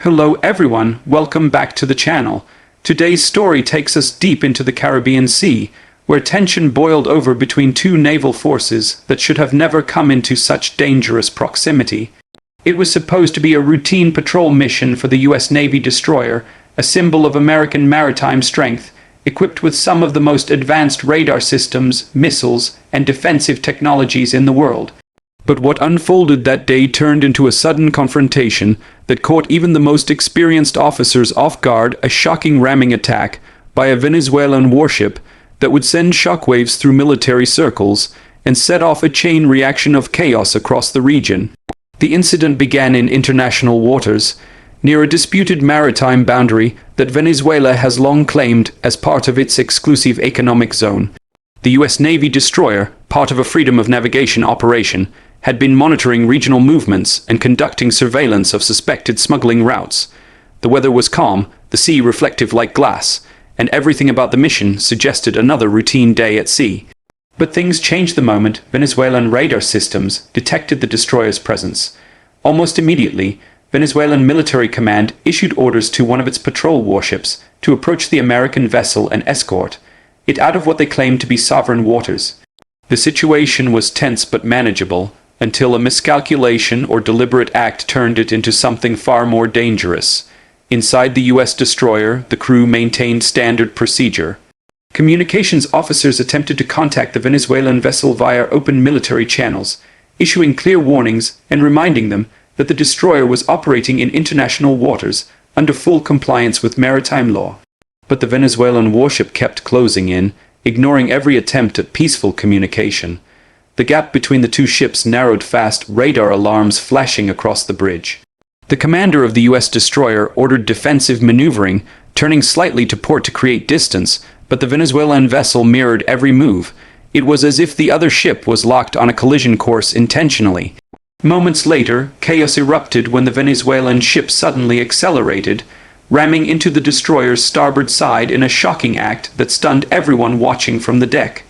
Hello everyone, welcome back to the channel. Today's story takes us deep into the Caribbean Sea, where tension boiled over between two naval forces that should have never come into such dangerous proximity. It was supposed to be a routine patrol mission for the US Navy destroyer, a symbol of American maritime strength, equipped with some of the most advanced radar systems, missiles, and defensive technologies in the world. But what unfolded that day turned into a sudden confrontation that caught even the most experienced officers off guard, a shocking ramming attack by a Venezuelan warship that would send shockwaves through military circles and set off a chain reaction of chaos across the region. The incident began in international waters, near a disputed maritime boundary that Venezuela has long claimed as part of its exclusive economic zone. The US Navy destroyer, part of a freedom of navigation operation, had been monitoring regional movements and conducting surveillance of suspected smuggling routes. The weather was calm, the sea reflective like glass, and everything about the mission suggested another routine day at sea. But things changed the moment Venezuelan radar systems detected the destroyer's presence. Almost immediately, Venezuelan military command issued orders to one of its patrol warships to approach the American vessel and escort it out of what they claimed to be sovereign waters. The situation was tense but manageable, until a miscalculation or deliberate act turned it into something far more dangerous. Inside the US destroyer, the crew maintained standard procedure. Communications officers attempted to contact the Venezuelan vessel via open military channels, issuing clear warnings and reminding them that the destroyer was operating in international waters under full compliance with maritime law. But the Venezuelan warship kept closing in, ignoring every attempt at peaceful communication. The gap between the two ships narrowed fast, radar alarms flashing across the bridge. The commander of the US destroyer ordered defensive maneuvering, turning slightly to port to create distance, but the Venezuelan vessel mirrored every move. It was as if the other ship was locked on a collision course intentionally. Moments later, chaos erupted when the Venezuelan ship suddenly accelerated, ramming into the destroyer's starboard side in a shocking act that stunned everyone watching from the deck.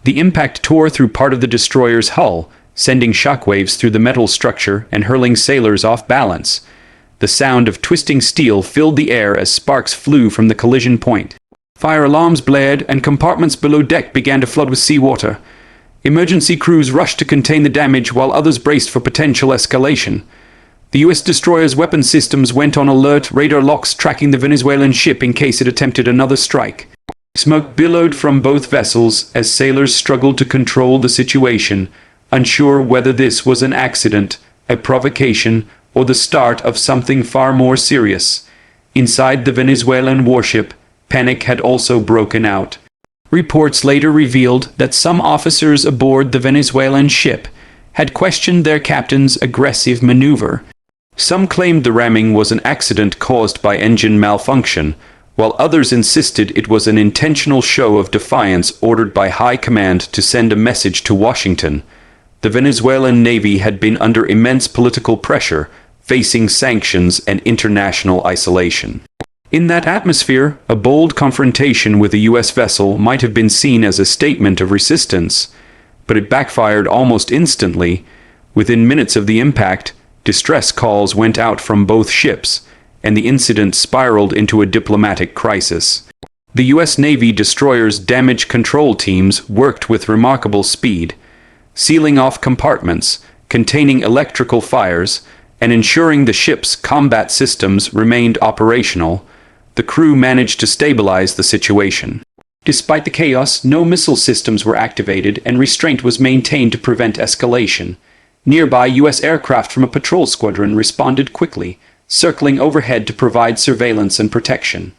The impact tore through part of the destroyer's hull, sending shockwaves through the metal structure and hurling sailors off balance. The sound of twisting steel filled the air as sparks flew from the collision point. Fire alarms blared, and compartments below deck began to flood with seawater. Emergency crews rushed to contain the damage while others braced for potential escalation. The US destroyer's weapon systems went on alert, radar locks tracking the Venezuelan ship in case it attempted another strike. Smoke billowed from both vessels as sailors struggled to control the situation, unsure whether this was an accident, a provocation, or the start of something far more serious. Inside the Venezuelan warship, panic had also broken out. Reports later revealed that some officers aboard the Venezuelan ship had questioned their captain's aggressive maneuver. Some claimed the ramming was an accident caused by engine malfunction, while others insisted it was an intentional show of defiance ordered by high command to send a message to Washington. The Venezuelan Navy had been under immense political pressure, facing sanctions and international isolation. In that atmosphere, a bold confrontation with a US vessel might have been seen as a statement of resistance, but it backfired almost instantly. Within minutes of the impact, distress calls went out from both ships, and the incident spiraled into a diplomatic crisis. The US Navy destroyer's damage control teams worked with remarkable speed, sealing off compartments, containing electrical fires, and ensuring the ship's combat systems remained operational. The crew managed to stabilize the situation. Despite the chaos, no missile systems were activated and restraint was maintained to prevent escalation. Nearby US aircraft from a patrol squadron responded quickly, circling overhead to provide surveillance and protection.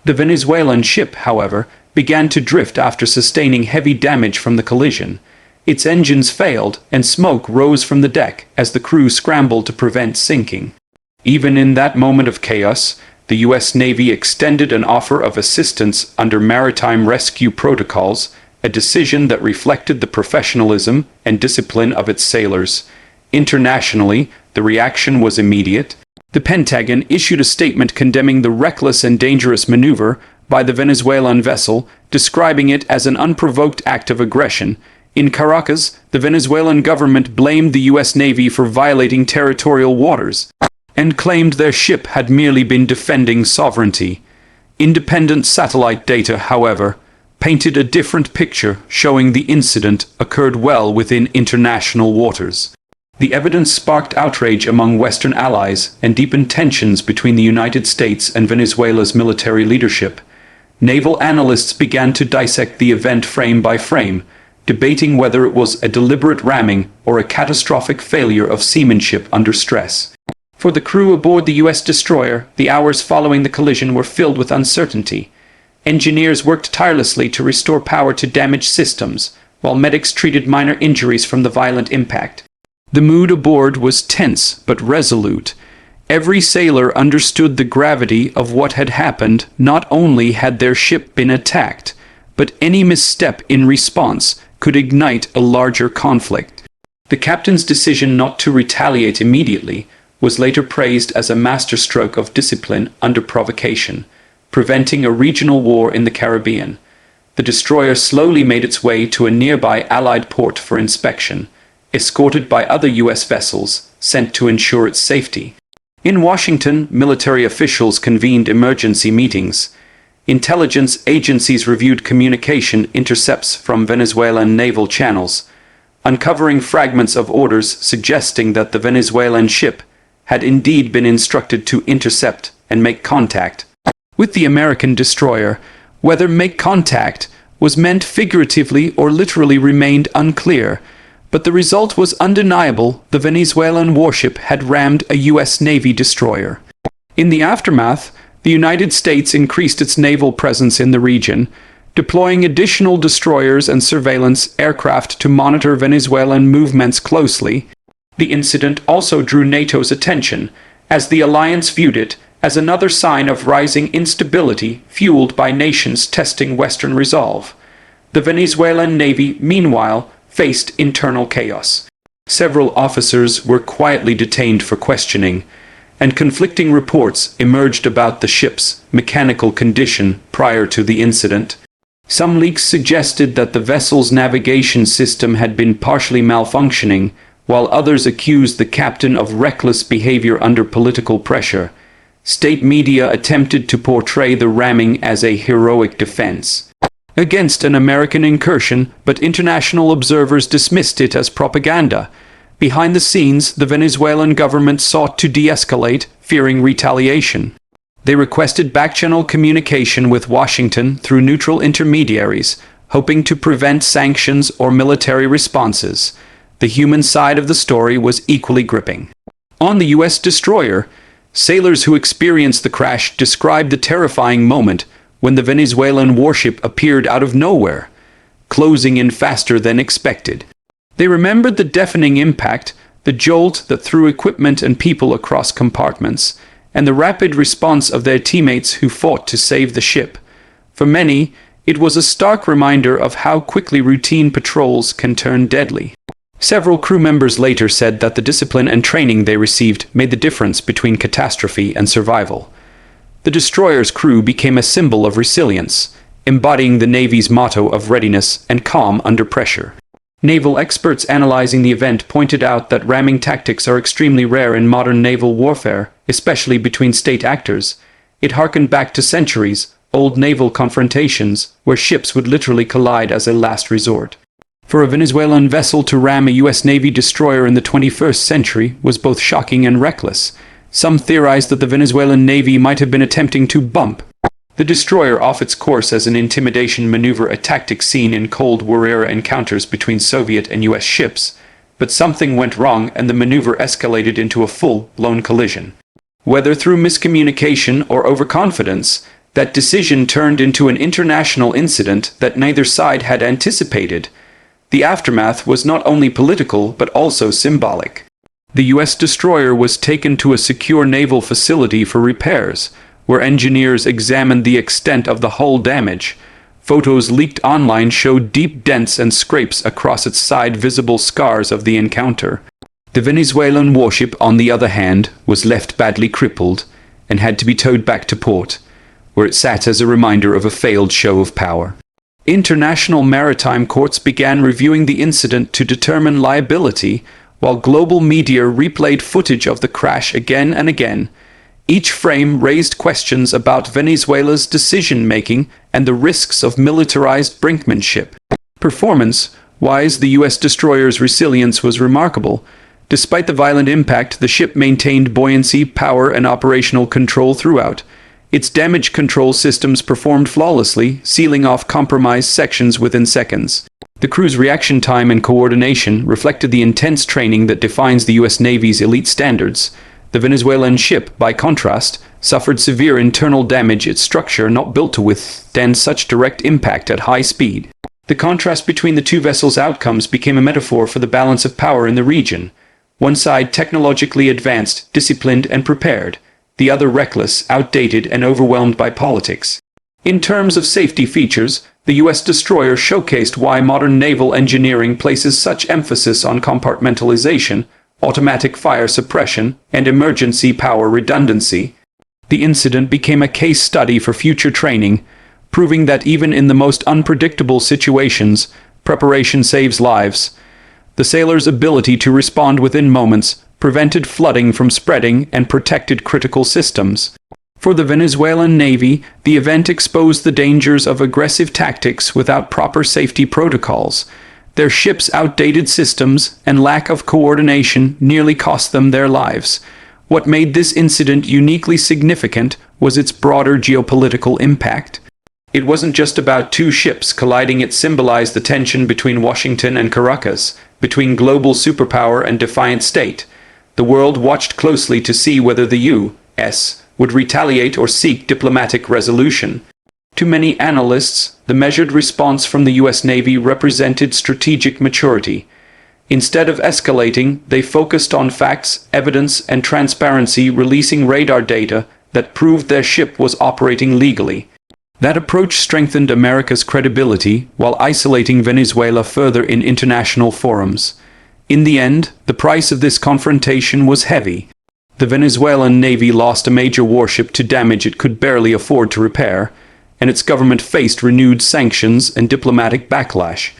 The Venezuelan ship, however, began to drift after sustaining heavy damage from the collision. Its engines failed, and smoke rose from the deck as the crew scrambled to prevent sinking. Even in that moment of chaos, the US Navy extended an offer of assistance under maritime rescue protocols, a decision that reflected the professionalism and discipline of its sailors. Internationally, the reaction was immediate. The Pentagon issued a statement condemning the reckless and dangerous maneuver by the Venezuelan vessel, describing it as an unprovoked act of aggression. In Caracas, the Venezuelan government blamed the US Navy for violating territorial waters. and claimed their ship had merely been defending sovereignty. Independent satellite data, however, painted a different picture, showing the incident occurred well within international waters. The evidence sparked outrage among Western allies and deepened tensions between the United States and Venezuela's military leadership. Naval analysts began to dissect the event frame by frame, debating whether it was a deliberate ramming or a catastrophic failure of seamanship under stress. For the crew aboard the U.S. destroyer, the hours following the collision were filled with uncertainty. Engineers worked tirelessly to restore power to damaged systems, while medics treated minor injuries from the violent impact. The mood aboard was tense but resolute. Every sailor understood the gravity of what had happened. Not only had their ship been attacked, but any misstep in response could ignite a larger conflict. The captain's decision not to retaliate immediately was later praised as a masterstroke of discipline under provocation, preventing a regional war in the Caribbean. The destroyer slowly made its way to a nearby Allied port for inspection, escorted by other U.S. vessels sent to ensure its safety. In Washington, military officials convened emergency meetings. Intelligence agencies reviewed communication intercepts from Venezuelan naval channels, uncovering fragments of orders suggesting that the Venezuelan ship had indeed been instructed to intercept and make contact with the American destroyer. Whether make contact was meant figuratively or literally remained unclear, but the result was undeniable. The Venezuelan warship had rammed a U.S. Navy destroyer. In the aftermath, the United States increased its naval presence in the region, deploying additional destroyers and surveillance aircraft to monitor Venezuelan movements closely. The incident also drew NATO's attention, as the alliance viewed it as another sign of rising instability fueled by nations testing Western resolve. The Venezuelan Navy, meanwhile, faced internal chaos. Several officers were quietly detained for questioning, and conflicting reports emerged about the ship's mechanical condition prior to the incident. Some leaks suggested that the vessel's navigation system had been partially malfunctioning, while others accused the captain of reckless behavior under political pressure. State media attempted to portray the ramming as a heroic defense against an American incursion, but international observers dismissed it as propaganda. Behind the scenes, the Venezuelan government sought to de-escalate, fearing retaliation. They requested back-channel communication with Washington through neutral intermediaries, hoping to prevent sanctions or military responses. The human side of the story was equally gripping. On the U.S. destroyer, sailors who experienced the crash described the terrifying moment when the Venezuelan warship appeared out of nowhere, closing in faster than expected. They remembered the deafening impact, the jolt that threw equipment and people across compartments, and the rapid response of their teammates who fought to save the ship. For many, it was a stark reminder of how quickly routine patrols can turn deadly. Several crew members later said that the discipline and training they received made the difference between catastrophe and survival. The destroyer's crew became a symbol of resilience, embodying the Navy's motto of readiness and calm under pressure. Naval experts analyzing the event pointed out that ramming tactics are extremely rare in modern naval warfare, especially between state actors. It harkened back to centuries-old naval confrontations, where ships would literally collide as a last resort. For a Venezuelan vessel to ram a U.S. Navy destroyer in the 21st century was both shocking and reckless. Some theorized that the Venezuelan Navy might have been attempting to bump the destroyer off its course as an intimidation maneuver, a tactic seen in Cold War-era encounters between Soviet and U.S. ships. But something went wrong and the maneuver escalated into a full-blown collision. Whether through miscommunication or overconfidence, that decision turned into an international incident that neither side had anticipated. The aftermath was not only political but also symbolic. The U.S. destroyer was taken to a secure naval facility for repairs, where engineers examined the extent of the hull damage. Photos leaked online showed deep dents and scrapes across its side, visible scars of the encounter. The Venezuelan warship, on the other hand, was left badly crippled and had to be towed back to port, where it sat as a reminder of a failed show of power. International maritime courts began reviewing the incident to determine liability, while global media replayed footage of the crash again and again. Each frame raised questions about Venezuela's decision-making and the risks of militarized brinkmanship. Performance-wise, the U.S. destroyer's resilience was remarkable. Despite the violent impact, the ship maintained buoyancy, power, and operational control throughout. Its damage control systems performed flawlessly, sealing off compromised sections within seconds. The crew's reaction time and coordination reflected the intense training that defines the U.S. Navy's elite standards. The Venezuelan ship, by contrast, suffered severe internal damage, its structure not built to withstand such direct impact at high speed. The contrast between the two vessels' outcomes became a metaphor for the balance of power in the region. One side technologically advanced, disciplined, and prepared. The other reckless, outdated, and overwhelmed by politics. In terms of safety features, the U.S. destroyer showcased why modern naval engineering places such emphasis on compartmentalization, automatic fire suppression, and emergency power redundancy. The incident became a case study for future training, proving that even in the most unpredictable situations, preparation saves lives. The sailors' ability to respond within moments prevented flooding from spreading and protected critical systems. For the Venezuelan Navy, the event exposed the dangers of aggressive tactics without proper safety protocols. Their ship's outdated systems and lack of coordination nearly cost them their lives. What made this incident uniquely significant was its broader geopolitical impact. It wasn't just about two ships colliding, it symbolized the tension between Washington and Caracas, between global superpower and defiant state. The world watched closely to see whether the U.S. would retaliate or seek diplomatic resolution. To many analysts, the measured response from the U.S. Navy represented strategic maturity. Instead of escalating, they focused on facts, evidence, and transparency, releasing radar data that proved their ship was operating legally. That approach strengthened America's credibility while isolating Venezuela further in international forums. In the end, the price of this confrontation was heavy. The Venezuelan Navy lost a major warship to damage it could barely afford to repair, and its government faced renewed sanctions and diplomatic backlash.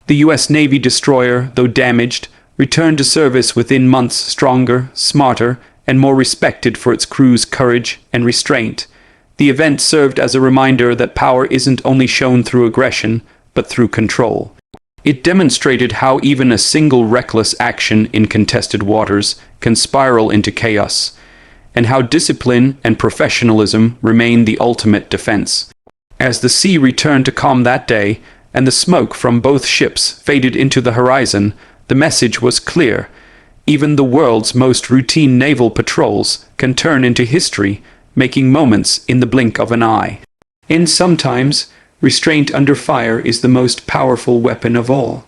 The U.S. Navy destroyer, though damaged, returned to service within months, stronger, smarter, and more respected for its crew's courage and restraint. The event served as a reminder that power isn't only shown through aggression, but through control. It demonstrated how even a single reckless action in contested waters can spiral into chaos, and how discipline and professionalism remain the ultimate defense. As the sea returned to calm that day, and the smoke from both ships faded into the horizon, the message was clear. Even the world's most routine naval patrols can turn into history, making moments in the blink of an eye. And sometimes, restraint under fire is the most powerful weapon of all.